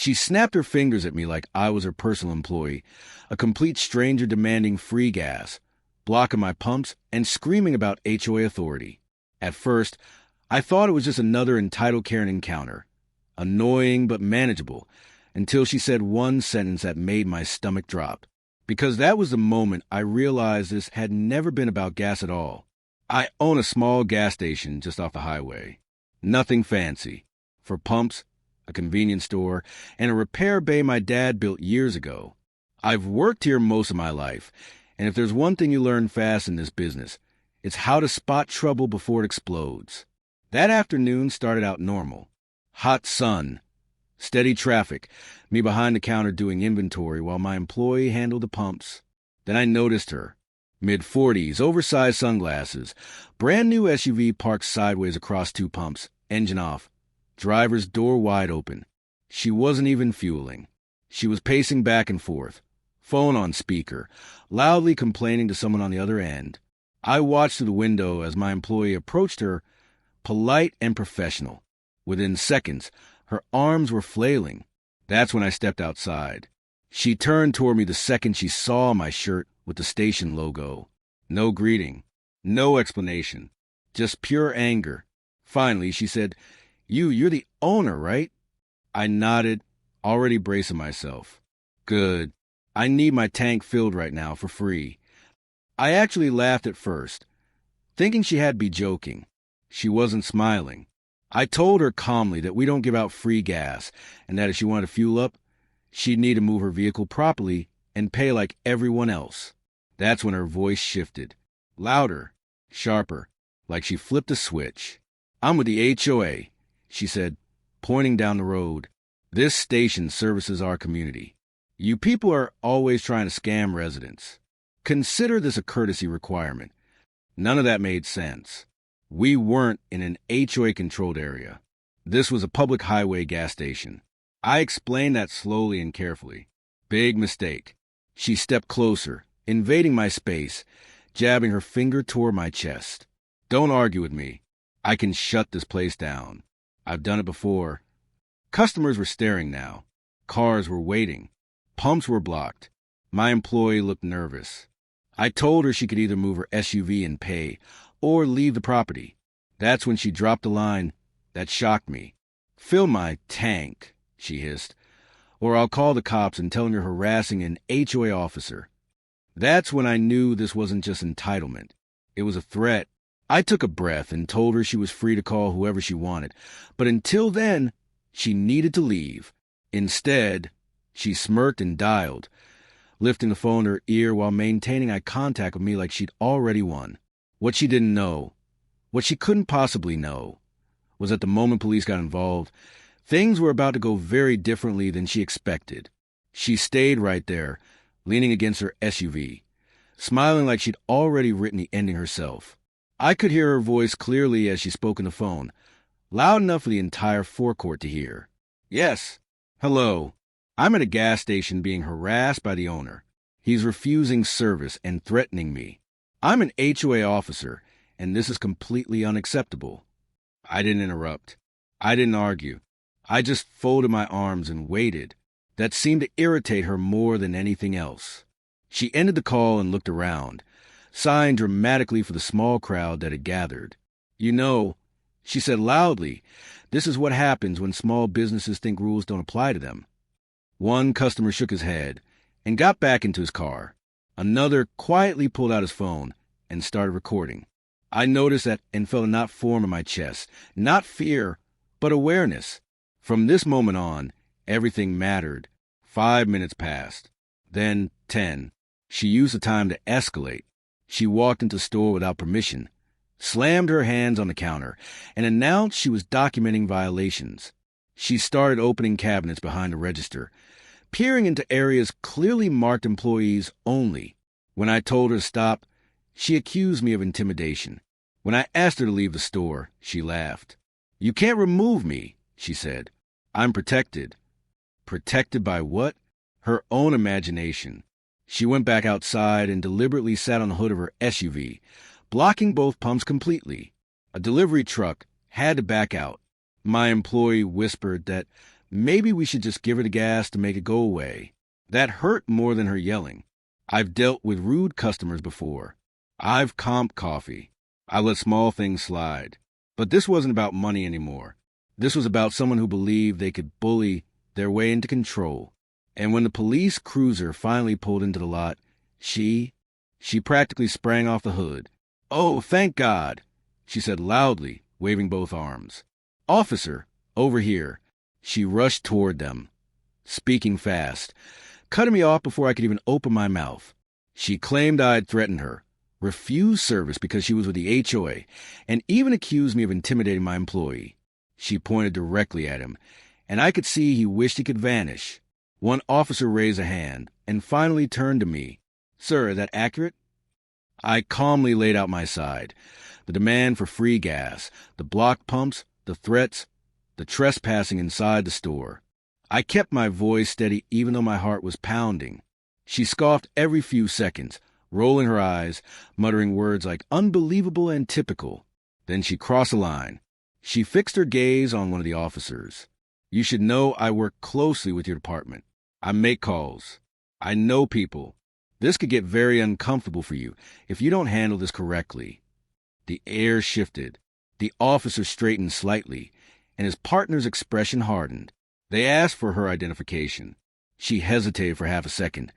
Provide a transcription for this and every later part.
She snapped her fingers at me like I was her personal employee, a complete stranger demanding free gas, blocking my pumps, and screaming about HOA authority. At first, I thought it was just another entitled Karen encounter, annoying but manageable, until she said one sentence that made my stomach drop. Because that was the moment I realized this had never been about gas at all. I own a small gas station just off the highway. Nothing fancy. For pumps, a convenience store, and a repair bay my dad built years ago. I've worked here most of my life, and if there's one thing you learn fast in this business, it's how to spot trouble before it explodes. That afternoon started out normal. Hot sun, steady traffic, me behind the counter doing inventory while my employee handled the pumps. Then I noticed her. Mid-40s, oversized sunglasses, brand new SUV parked sideways across two pumps, engine off, driver's door wide open. She wasn't even fueling. She was pacing back and forth, phone on speaker, loudly complaining to someone on the other end. I watched through the window as my employee approached her, polite and professional. Within seconds, her arms were flailing. That's when I stepped outside. She turned toward me the second she saw my shirt with the station logo. No greeting, no explanation, just pure anger. Finally, she said, You're the owner, right?" I nodded, already bracing myself. "Good. I need my tank filled right now for free." I actually laughed at first, thinking she had to be joking. She wasn't smiling. I told her calmly that we don't give out free gas, and that if she wanted to fuel up, she'd need to move her vehicle properly and pay like everyone else. That's when her voice shifted. Louder, sharper, like she flipped a switch. "I'm with the HOA," she said, pointing down the road. "This station services our community. You people are always trying to scam residents. Consider this a courtesy requirement." None of that made sense. We weren't in an HOA-controlled area. This was a public highway gas station. I explained that slowly and carefully. Big mistake. She stepped closer, invading my space, jabbing her finger toward my chest. "Don't argue with me. I can shut this place down. I've done it before." Customers were staring now. Cars were waiting. Pumps were blocked. My employee looked nervous. I told her she could either move her SUV and pay, or leave the property. That's when she dropped a line that shocked me. "Fill my tank," she hissed, "or I'll call the cops and tell them you're harassing an HOA officer." That's when I knew this wasn't just entitlement. It was a threat. I took a breath and told her she was free to call whoever she wanted, but until then, she needed to leave. Instead, she smirked and dialed, lifting the phone to her ear while maintaining eye contact with me like she'd already won. What she didn't know, what she couldn't possibly know, was that the moment police got involved, things were about to go very differently than she expected. She stayed right there, leaning against her SUV, smiling like she'd already written the ending herself. I could hear her voice clearly as she spoke on the phone, loud enough for the entire forecourt to hear. "Yes. Hello. I'm at a gas station being harassed by the owner. He's refusing service and threatening me. I'm an HOA officer, and this is completely unacceptable." I didn't interrupt. I didn't argue. I just folded my arms and waited. That seemed to irritate her more than anything else. She ended the call and looked around, sighing dramatically for the small crowd that had gathered. "You know," she said loudly, "this is what happens when small businesses think rules don't apply to them." One customer shook his head and got back into his car. Another quietly pulled out his phone and started recording. I noticed that and felt a knot form in my chest. Not fear, but awareness. From this moment on, everything mattered. 5 minutes passed. Then 10. She used the time to escalate. She walked into the store without permission, slammed her hands on the counter, and announced she was documenting violations. She started opening cabinets behind the register, peering into areas clearly marked employees only. When I told her to stop, she accused me of intimidation. When I asked her to leave the store, she laughed. "You can't remove me," she said. "I'm protected." Protected by what? Her own imagination. She went back outside and deliberately sat on the hood of her SUV, blocking both pumps completely. A delivery truck had to back out. My employee whispered that Maybe we should just give her the gas to make it go away. That hurt more than her yelling. I've dealt with rude customers before. I've comped coffee. I let small things slide. But this wasn't about money anymore. This was about someone who believed they could bully their way into control. And when the police cruiser finally pulled into the lot, she practically sprang off the hood. "Oh, thank God," she said loudly, waving both arms. "Officer, over here." She rushed toward them, speaking fast, cutting me off before I could even open my mouth. She claimed I had threatened her, refused service because she was with the HOA, and even accused me of intimidating my employee. She pointed directly at him, and I could see he wished he could vanish. One officer raised a hand and finally turned to me. "Sir, is that accurate?" I calmly laid out my side. The demand for free gas, the block pumps, the threats, the trespassing inside the store. I kept my voice steady even though my heart was pounding. She scoffed every few seconds, rolling her eyes, muttering words like unbelievable and typical. Then she crossed the line. She fixed her gaze on one of the officers. "You should know I work closely with your department. I make calls. I know people. This could get very uncomfortable for you if you don't handle this correctly." The air shifted. The officer straightened slightly, and his partner's expression hardened. They asked for her identification. She hesitated for half a second,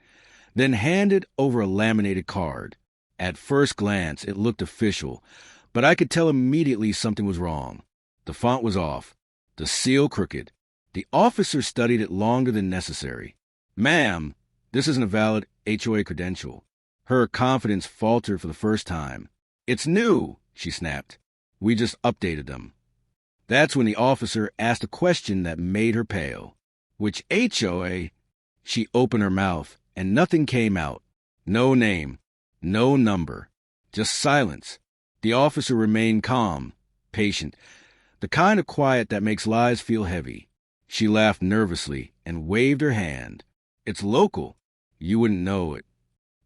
then handed over a laminated card. At first glance, it looked official, but I could tell immediately something was wrong. The font was off, the seal crooked. The officer studied it longer than necessary. "Ma'am, this isn't a valid HOA credential." Her confidence faltered for the first time. "It's new," she snapped. "We just updated them." That's when the officer asked a question that made her pale. "Which HOA?" She opened her mouth, and nothing came out. No name, no number, just silence. The officer remained calm, patient, the kind of quiet that makes lies feel heavy. She laughed nervously and waved her hand. "It's local. You wouldn't know it."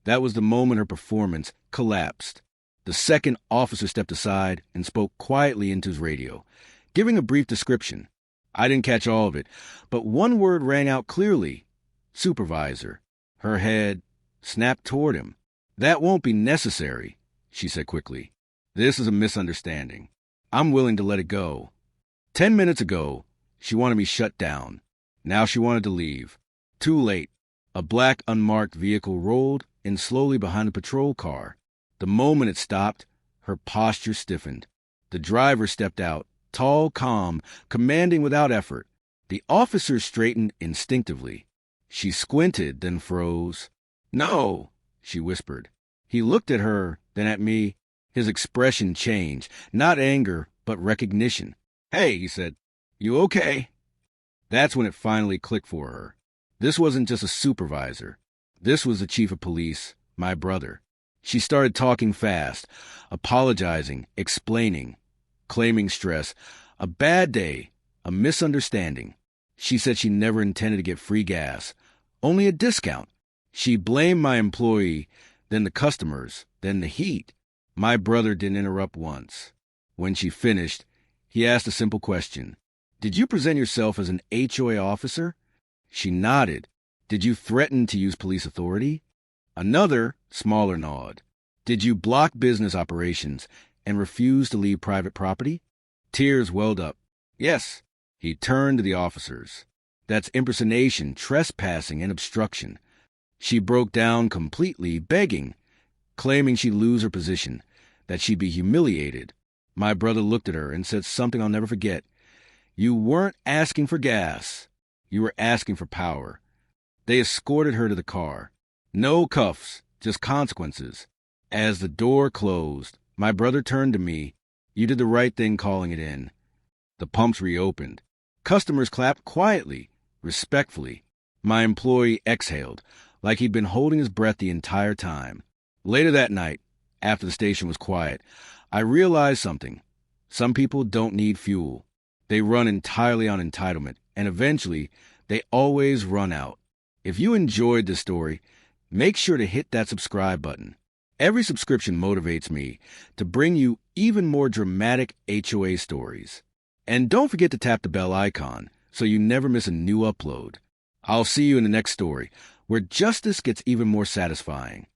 That was the moment her performance collapsed. The second officer stepped aside and spoke quietly into his radio, giving a brief description. I didn't catch all of it, but one word rang out clearly. "Supervisor." Her head snapped toward him. "That won't be necessary," she said quickly. "This is a misunderstanding. I'm willing to let it go." 10 minutes ago, she wanted me shut down. Now she wanted to leave. Too late. A black unmarked vehicle rolled in slowly behind the patrol car. The moment it stopped, her posture stiffened. The driver stepped out, tall, calm, commanding without effort. The officer straightened instinctively. She squinted, then froze. "No," she whispered. He looked at her, then at me. His expression changed, not anger, but recognition. "Hey," he said, "you okay?" That's when it finally clicked for her. This wasn't just a supervisor. This was the chief of police, my brother. She started talking fast, apologizing, explaining, claiming stress, a bad day, a misunderstanding. She said she never intended to get free gas, only a discount. She blamed my employee, then the customers, then the heat. My brother didn't interrupt once. When she finished, he asked a simple question. "Did you present yourself as an HOA officer?" She nodded. "Did you threaten to use police authority?" Another, smaller nod. "Did you block business operations and refuse to leave private property?" Tears welled up. "Yes." He turned to the officers. "That's impersonation, trespassing, and obstruction." She broke down completely, begging, claiming she'd lose her position, that she'd be humiliated. My brother looked at her and said something I'll never forget. "You weren't asking for gas. You were asking for power." They escorted her to the car. No cuffs, just consequences. As the door closed, my brother turned to me. "You did the right thing calling it in." The pumps reopened. Customers clapped quietly, respectfully. My employee exhaled, like he'd been holding his breath the entire time. Later that night, after the station was quiet, I realized something. Some people don't need fuel. They run entirely on entitlement, and eventually, they always run out. If you enjoyed this story, make sure to hit that subscribe button. Every subscription motivates me to bring you even more dramatic HOA stories. And don't forget to tap the bell icon so you never miss a new upload. I'll see you in the next story, where justice gets even more satisfying.